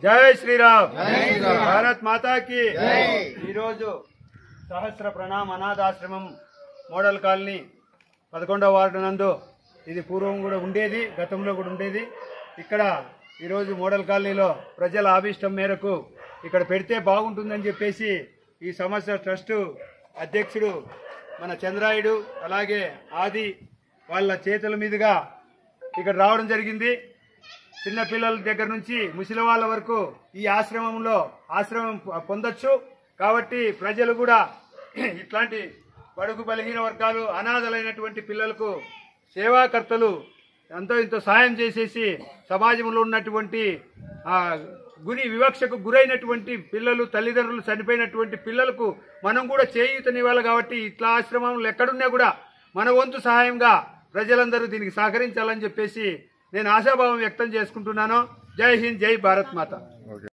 జై శ్రీరామ్, భారత్ మాతాకి. ఈరోజు సహస్ర ప్రణామ్ అనాథాశ్రమం మోడల్ కాలనీ 11వ వార్డు నందు ఇది పూర్వం కూడా ఉండేది, గతంలో కూడా ఉండేది. ఇక్కడ ఈరోజు మోడల్ కాలనీలో ప్రజల ఆభిష్టం మేరకు ఇక్కడ పెడితే బాగుంటుందని చెప్పేసి ఈ సంస్థ ట్రస్టు అధ్యక్షుడు మన చంద్రాయుడు అలాగే ఆది వాళ్ళ చేతుల మీదుగా ఇక్కడ రావడం జరిగింది. చిన్నపిల్లల దగ్గర నుంచి ముసలి వాళ్ళ వరకు ఈ ఆశ్రమం పొందొచ్చు. కాబట్టి ప్రజలు కూడా ఇట్లాంటి బడుగు బలహీన వర్గాలు అనాథలైనటువంటి పిల్లలకు సేవాకర్తలు ఎంతో ఇంతో సాయం చేసేసి సమాజంలో ఉన్నటువంటి వివక్షకు గురైనటువంటి పిల్లలు, తల్లిదండ్రులు చనిపోయినటువంటి పిల్లలకు మనం కూడా చేయూతనివ్వాలి. కాబట్టి ఇట్లా ఆశ్రమంలో ఎక్కడున్నా కూడా మన వంతు సహాయంగా ప్రజలందరూ దీనికి సహకరించాలని చెప్పేసి నేను ఆశాభావం వ్యక్తం చేసుకుంటున్నాను. జై హింద్, జై భారత్ మాత.